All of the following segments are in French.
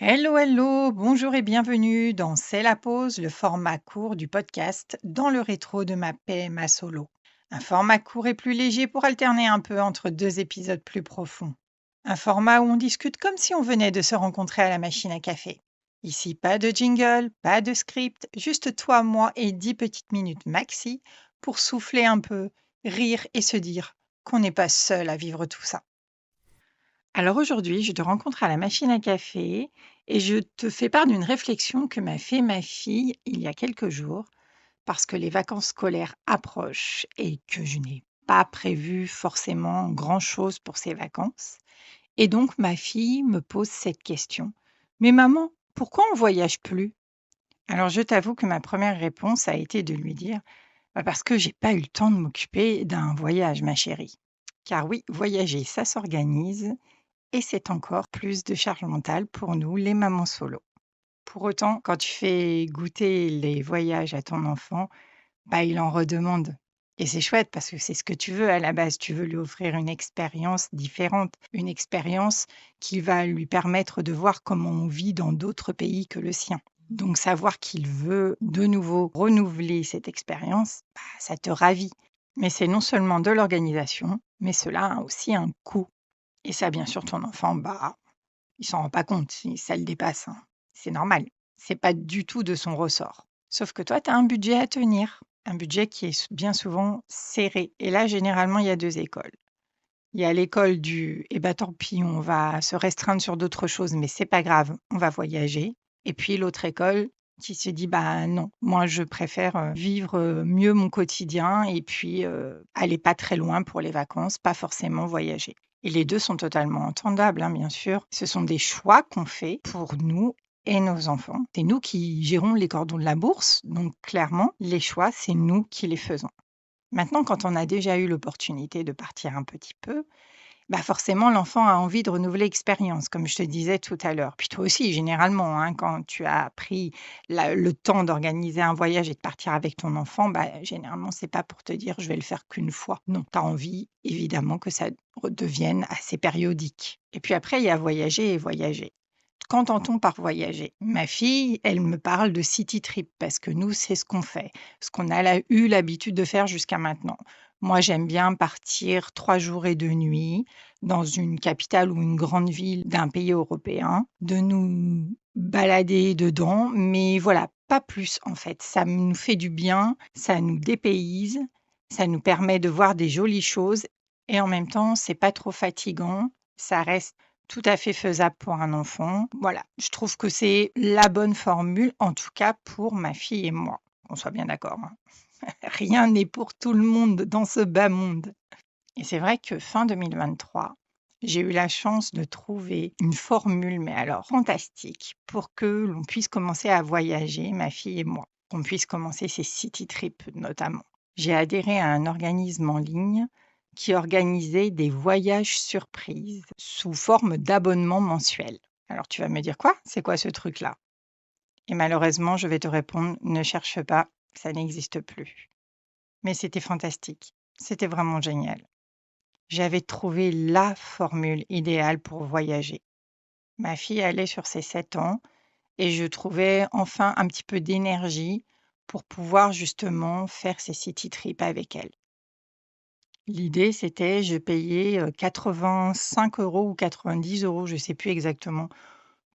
Hello, hello, bonjour et bienvenue dans C'est la pause, le format court du podcast dans le rétro de ma PMA solo. Un format court et plus léger pour alterner un peu entre deux épisodes plus profonds. Un format où on discute comme si on venait de se rencontrer à la machine à café. Ici, pas de jingle, pas de script, juste toi, moi et 10 petites minutes maxi pour souffler un peu, rire et se dire qu'on n'est pas seul à vivre tout ça. Alors aujourd'hui, je te rencontre à la machine à café et je te fais part d'une réflexion que m'a fait ma fille il y a quelques jours parce que les vacances scolaires approchent et que je n'ai pas prévu forcément grand-chose pour ces vacances. Et donc ma fille me pose cette question. Mais maman, pourquoi on voyage plus? Alors je t'avoue que ma première réponse a été de lui dire parce que j'ai pas eu le temps de m'occuper d'un voyage, ma chérie. Car oui, voyager, ça s'organise et c'est encore plus de charge mentale pour nous, les mamans solo. Pour autant, quand tu fais goûter les voyages à ton enfant, il en redemande. Et c'est chouette parce que c'est ce que tu veux à la base. Tu veux lui offrir une expérience différente, une expérience qui va lui permettre de voir comment on vit dans d'autres pays que le sien. Donc savoir qu'il veut de nouveau renouveler cette expérience, ça te ravit. Mais c'est non seulement de l'organisation, mais cela a aussi un coût. Et ça, bien sûr, ton enfant, il s'en rend pas compte, ça le dépasse, hein. C'est normal. C'est pas du tout de son ressort. Sauf que toi, tu as un budget à tenir, un budget qui est bien souvent serré. Et là, généralement, il y a 2 écoles. Il y a l'école du: «Eh bah, tant pis, on va se restreindre sur d'autres choses, mais c'est pas grave, on va voyager». Et puis l'autre école qui se dit: «Bah, non, moi je préfère, vivre, mieux mon quotidien et puis, aller pas très loin pour les vacances, pas forcément voyager». Et les 2 sont totalement entendables, hein, bien sûr. Ce sont des choix qu'on fait pour nous et nos enfants. C'est nous qui gérons les cordons de la bourse, donc clairement, les choix, c'est nous qui les faisons. Maintenant, quand on a déjà eu l'opportunité de partir un petit peu, forcément, l'enfant a envie de renouveler l'expérience, comme je te disais tout à l'heure. Puis toi aussi, généralement, hein, quand tu as pris le temps d'organiser un voyage et de partir avec ton enfant, généralement, c'est pas pour te dire je vais le faire qu'une fois. Non, tu as envie, évidemment, que ça redevienne assez périodique. Et puis après, il y a voyager et voyager. Qu'entend-on par voyager? Ma fille, elle me parle de city trip parce que nous, c'est ce qu'on fait, ce qu'on a eu l'habitude de faire jusqu'à maintenant. Moi, j'aime bien partir 3 jours et 2 nuits dans une capitale ou une grande ville d'un pays européen, de nous balader dedans, mais voilà, pas plus en fait. Ça nous fait du bien, ça nous dépayse, ça nous permet de voir des jolies choses et en même temps, c'est pas trop fatigant, ça reste tout à fait faisable pour un enfant. Voilà, je trouve que c'est la bonne formule, en tout cas pour ma fille et moi. Qu'on soit bien d'accord, hein. Rien n'est pour tout le monde dans ce bas monde. Et c'est vrai que fin 2023, j'ai eu la chance de trouver une formule, mais alors fantastique, pour que l'on puisse commencer à voyager, ma fille et moi. Qu'on puisse commencer ces city trips notamment. J'ai adhéré à un organisme en ligne qui organisait des voyages surprises sous forme d'abonnement mensuel. Alors tu vas me dire quoi? C'est quoi ce truc-là? Et malheureusement, je vais te répondre, ne cherche pas, ça n'existe plus. Mais c'était fantastique. C'était vraiment génial. J'avais trouvé la formule idéale pour voyager. Ma fille allait sur ses 7 ans et je trouvais enfin un petit peu d'énergie pour pouvoir justement faire ces city trips avec elle. L'idée, c'était, je payais 85 € ou 90 €, je ne sais plus exactement,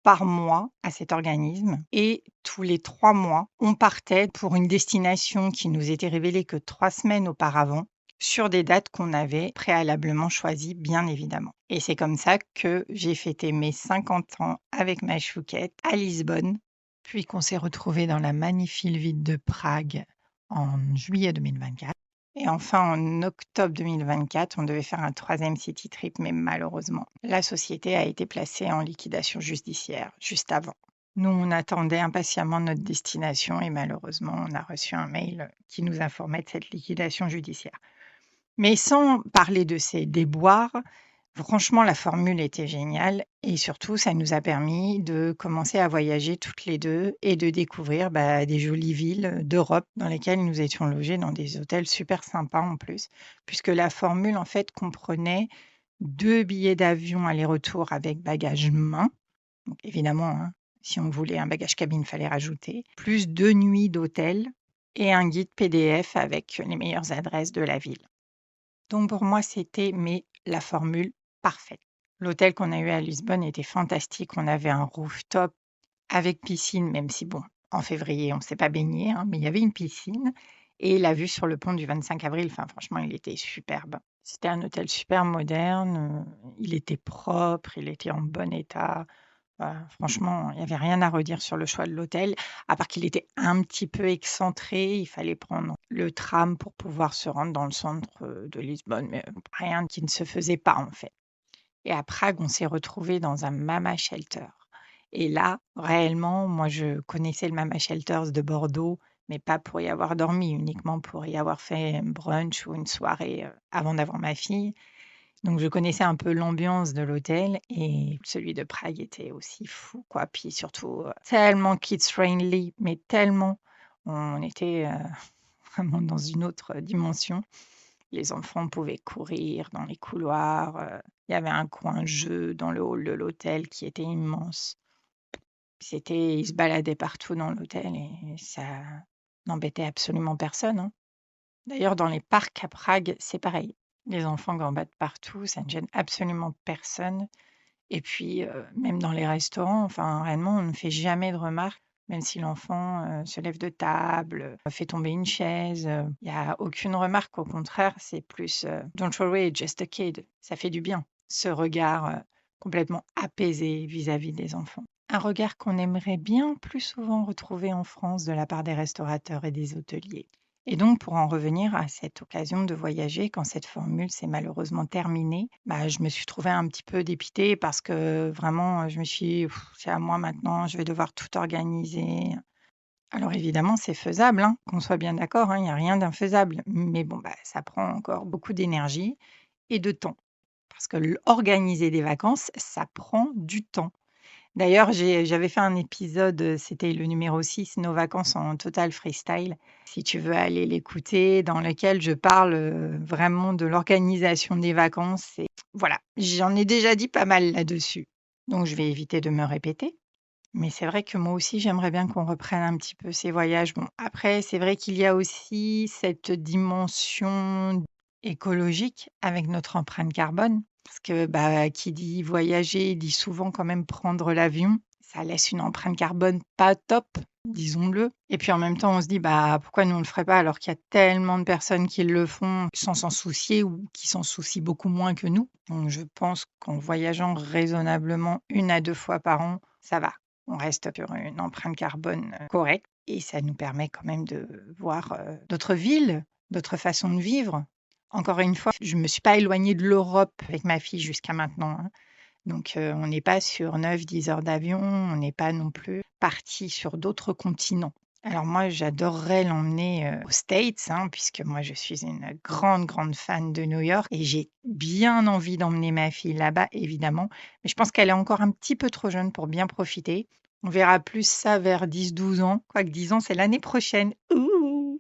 par mois à cet organisme et tous les 3 mois, on partait pour une destination qui nous était révélée que 3 semaines auparavant, sur des dates qu'on avait préalablement choisies, bien évidemment. Et c'est comme ça que j'ai fêté mes 50 ans avec ma chouquette à Lisbonne, puis qu'on s'est retrouvés dans la magnifique ville de Prague en juillet 2024. Et enfin, en octobre 2024, on devait faire un 3e city trip, mais malheureusement, la société a été placée en liquidation judiciaire juste avant. Nous, on attendait impatiemment notre destination et malheureusement, on a reçu un mail qui nous informait de cette liquidation judiciaire. Mais sans parler de ces déboires, franchement, la formule était géniale et surtout, ça nous a permis de commencer à voyager toutes les 2 et de découvrir, des jolies villes d'Europe dans lesquelles nous étions logés dans des hôtels super sympas en plus, puisque la formule, en fait, comprenait 2 billets d'avion aller-retour avec bagages main. Donc évidemment, hein, Si on voulait un bagage cabine, fallait rajouter, plus 2 nuits d'hôtel et un guide PDF avec les meilleures adresses de la ville. Donc pour moi, c'était la formule parfaite. L'hôtel qu'on a eu à Lisbonne était fantastique. On avait un rooftop avec piscine, même si bon, en février, on ne s'est pas baigné, hein, mais il y avait une piscine et la vue sur le pont du 25 avril, enfin franchement, il était superbe. C'était un hôtel super moderne, il était propre, il était en bon état. Franchement, il n'y avait rien à redire sur le choix de l'hôtel, à part qu'il était un petit peu excentré. Il fallait prendre le tram pour pouvoir se rendre dans le centre, de Lisbonne, mais rien qui ne se faisait pas, en fait. Et à Prague, on s'est retrouvés dans un Mama Shelter. Et là, réellement, moi, je connaissais le Mama Shelters de Bordeaux, mais pas pour y avoir dormi, uniquement pour y avoir fait un brunch ou une soirée, avant d'avoir ma fille. Donc je connaissais un peu l'ambiance de l'hôtel et celui de Prague était aussi fou, quoi. Puis surtout, tellement kids friendly, mais tellement. On était, vraiment dans une autre dimension. Les enfants pouvaient courir dans les couloirs, il y avait un coin jeu dans le hall de l'hôtel qui était immense. Ils se baladaient partout dans l'hôtel et ça n'embêtait absolument personne, hein. D'ailleurs, dans les parcs à Prague, c'est pareil. Les enfants gambadent partout, ça ne gêne absolument personne. Et puis, même dans les restaurants, enfin, réellement, on ne fait jamais de remarques, même si l'enfant se lève de table, fait tomber une chaise. Il n'y a aucune remarque, au contraire, c'est plus Don't worry, just a kid. Ça fait du bien, ce regard complètement apaisé vis-à-vis des enfants. Un regard qu'on aimerait bien plus souvent retrouver en France de la part des restaurateurs et des hôteliers. Et donc, pour en revenir à cette occasion de voyager, quand cette formule s'est malheureusement terminée, je me suis trouvée un petit peu dépitée parce que vraiment, je me suis dit: C'est à moi maintenant, je vais devoir tout organiser». Alors évidemment, c'est faisable, hein, qu'on soit bien d'accord, hein, il n'y a rien d'infaisable. Mais bon, ça prend encore beaucoup d'énergie et de temps. Parce que organiser des vacances, ça prend du temps. D'ailleurs, j'avais fait un épisode, c'était le numéro 6, Nos vacances en total freestyle, si tu veux aller l'écouter, dans lequel je parle, vraiment de l'organisation des vacances et voilà, j'en ai déjà dit pas mal là-dessus. Donc je vais éviter de me répéter. Mais c'est vrai que moi aussi, j'aimerais bien qu'on reprenne un petit peu ces voyages. Bon, après, c'est vrai qu'il y a aussi cette dimension écologique avec notre empreinte carbone. Parce que qui dit voyager dit souvent quand même prendre l'avion. Ça laisse une empreinte carbone pas top, disons-le. Et puis en même temps, on se dit pourquoi nous on le ferait pas alors qu'il y a tellement de personnes qui le font sans s'en soucier ou qui s'en soucient beaucoup moins que nous. Donc je pense qu'en voyageant raisonnablement 1 à 2 fois par an, ça va. On reste sur une empreinte carbone correcte et ça nous permet quand même de voir d'autres villes, d'autres façons de vivre. Encore une fois, je ne me suis pas éloignée de l'Europe avec ma fille jusqu'à maintenant, hein. Donc, on n'est pas sur 9-10 heures d'avion, on n'est pas non plus parti sur d'autres continents. Alors moi, j'adorerais l'emmener aux States, hein, puisque moi, je suis une grande, grande fan de New York et j'ai bien envie d'emmener ma fille là-bas, évidemment. Mais je pense qu'elle est encore un petit peu trop jeune pour bien profiter. On verra plus ça vers 10-12 ans. Quoique 10 ans, c'est l'année prochaine. Ouh!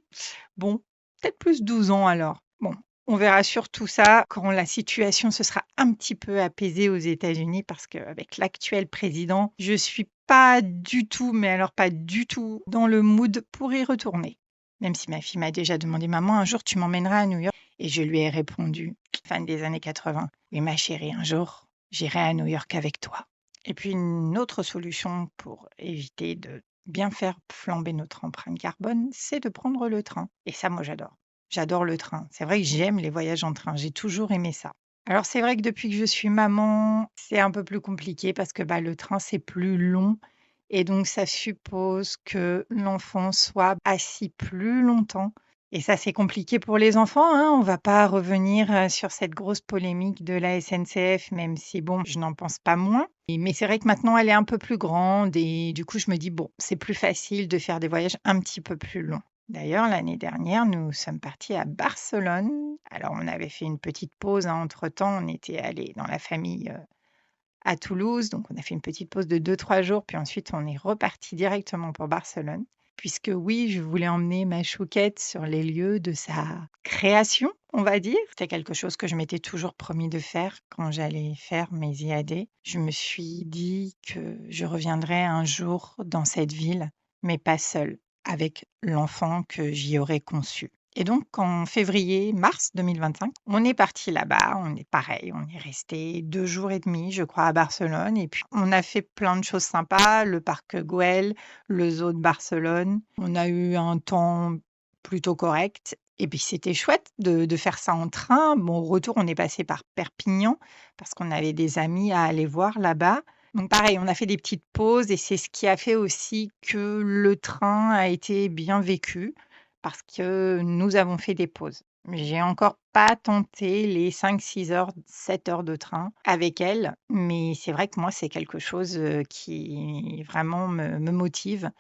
Bon, peut-être plus 12 ans alors. Bon, on verra surtout ça quand la situation se sera un petit peu apaisée aux États-Unis parce qu'avec l'actuel président, je suis pas du tout, mais alors pas du tout dans le mood pour y retourner. Même si ma fille m'a déjà demandé: «Maman, un jour tu m'emmèneras à New York?» et je lui ai répondu, fin des années 80: «Oui ma chérie, un jour, j'irai à New York avec toi». Et puis une autre solution pour éviter de bien faire flamber notre empreinte carbone, c'est de prendre le train et ça, moi j'adore. J'adore le train. C'est vrai que j'aime les voyages en train. J'ai toujours aimé ça. Alors c'est vrai que depuis que je suis maman, c'est un peu plus compliqué parce que le train, c'est plus long et donc ça suppose que l'enfant soit assis plus longtemps et ça, c'est compliqué pour les enfants, hein. On va pas revenir, sur cette grosse polémique de la SNCF, même si bon, je n'en pense pas moins. Mais c'est vrai que maintenant, elle est un peu plus grande et du coup, je me dis: «Bon, c'est plus facile de faire des voyages un petit peu plus longs». D'ailleurs, l'année dernière, nous sommes partis à Barcelone. Alors, on avait fait une petite pause, hein, entre-temps. On était allés dans la famille, à Toulouse, donc on a fait une petite pause de 2-3 jours, puis ensuite on est reparti directement pour Barcelone. puisque oui, je voulais emmener ma chouquette sur les lieux de sa création, on va dire. C'était quelque chose que je m'étais toujours promis de faire quand j'allais faire mes IAD. Je me suis dit que je reviendrais un jour dans cette ville, mais pas seule, avec l'enfant que j'y aurais conçu. Et donc, en février-mars 2025, on est parti là-bas. On est pareil, on est resté 2 jours et demi, je crois, à Barcelone. Et puis, on a fait plein de choses sympas. Le parc Güell, le zoo de Barcelone. On a eu un temps plutôt correct. Et puis, c'était chouette de faire ça en train. Bon, au retour, on est passé par Perpignan parce qu'on avait des amis à aller voir là-bas. Donc pareil, on a fait des petites pauses et c'est ce qui a fait aussi que le train a été bien vécu parce que nous avons fait des pauses. J'ai encore pas tenté les 5, 6 heures, 7 heures de train avec elle, mais c'est vrai que moi, c'est quelque chose qui vraiment me motive.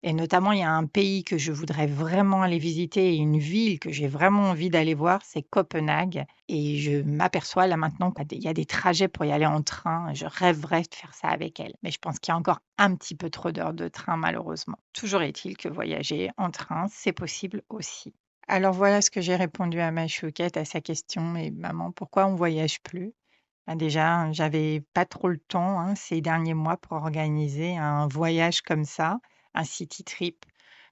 Et notamment, il y a un pays que je voudrais vraiment aller visiter et une ville que j'ai vraiment envie d'aller voir, c'est Copenhague. Et je m'aperçois là maintenant qu'il y a des trajets pour y aller en train. Je rêverais de faire ça avec elle. Mais je pense qu'il y a encore un petit peu trop d'heures de train, malheureusement. Toujours est-il que voyager en train, c'est possible aussi. Alors voilà ce que j'ai répondu à ma chouquette à sa question. Mais maman, pourquoi on voyage plus? Déjà, j'avais pas trop le temps ces derniers mois pour organiser un voyage comme ça, un city trip,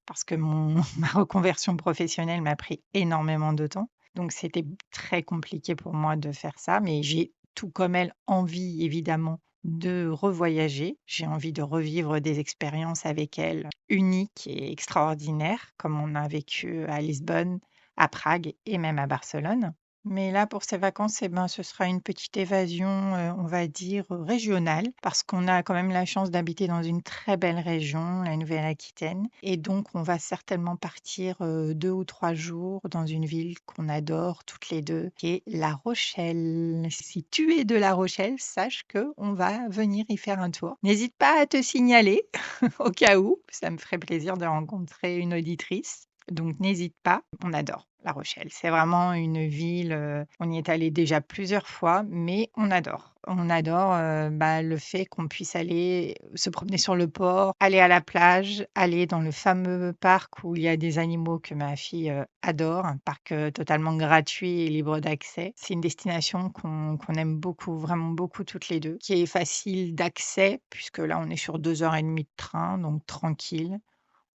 parce que ma reconversion professionnelle m'a pris énormément de temps. Donc, c'était très compliqué pour moi de faire ça, mais j'ai tout comme elle envie, évidemment, de revoyager. J'ai envie de revivre des expériences avec elle uniques et extraordinaires, comme on a vécu à Lisbonne, à Prague et même à Barcelone. Mais là, pour ces vacances, ce sera une petite évasion, on va dire, régionale, parce qu'on a quand même la chance d'habiter dans une très belle région, la Nouvelle-Aquitaine. Et donc, on va certainement partir 2 ou 3 jours dans une ville qu'on adore toutes les deux, qui est La Rochelle. Si tu es de La Rochelle, sache qu'on va venir y faire un tour. N'hésite pas à te signaler, au cas où, ça me ferait plaisir de rencontrer une auditrice. Donc n'hésite pas, on adore La Rochelle. C'est vraiment une ville, on y est allé déjà plusieurs fois, mais on adore. On adore, le fait qu'on puisse aller se promener sur le port, aller à la plage, aller dans le fameux parc où il y a des animaux que ma fille, adore, un parc, totalement gratuit et libre d'accès. C'est une destination qu'on aime beaucoup, vraiment beaucoup toutes les 2, qui est facile d'accès puisque là, on est sur 2 heures et demie de train, donc tranquille.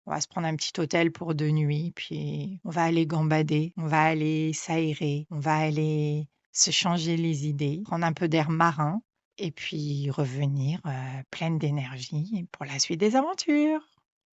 On va se prendre un petit hôtel pour 2 nuits, puis on va aller gambader, on va aller s'aérer, on va aller se changer les idées, prendre un peu d'air marin et puis revenir, pleine d'énergie pour la suite des aventures.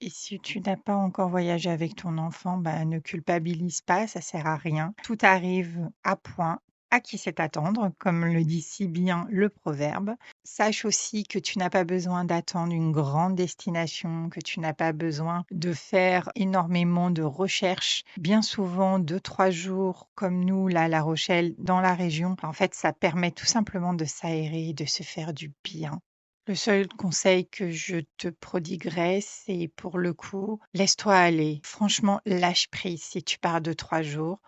Et si tu n'as pas encore voyagé avec ton enfant, ne culpabilise pas, ça sert à rien. Tout arrive à point, à qui sait attendre, comme le dit si bien le proverbe. Sache aussi que tu n'as pas besoin d'attendre une grande destination, que tu n'as pas besoin de faire énormément de recherches. Bien souvent, 2, 3 jours comme nous, là, à La Rochelle, dans la région, en fait, ça permet tout simplement de s'aérer, de se faire du bien. Le seul conseil que je te prodiguerais, c'est pour le coup, laisse-toi aller. Franchement, lâche prise si tu pars 2, 3 jours.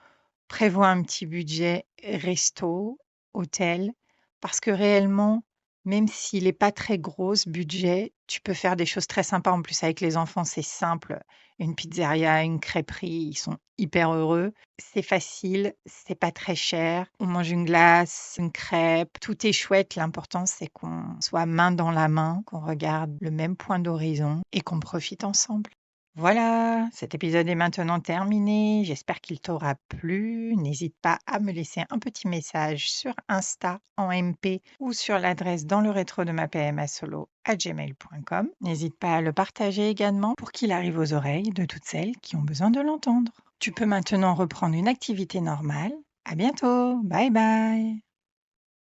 Prévois un petit budget resto, hôtel, parce que réellement, même s'il est pas très gros ce budget, tu peux faire des choses très sympas. En plus, avec les enfants, c'est simple. Une pizzeria, une crêperie, ils sont hyper heureux. C'est facile, c'est pas très cher. On mange une glace, une crêpe, tout est chouette. L'important, c'est qu'on soit main dans la main, qu'on regarde le même point d'horizon et qu'on profite ensemble. Voilà, cet épisode est maintenant terminé. J'espère qu'il t'aura plu. N'hésite pas à me laisser un petit message sur Insta en MP ou sur l'adresse dans le rétro de ma PMA solo à gmail.com. N'hésite pas à le partager également pour qu'il arrive aux oreilles de toutes celles qui ont besoin de l'entendre. Tu peux maintenant reprendre une activité normale. À bientôt. Bye bye.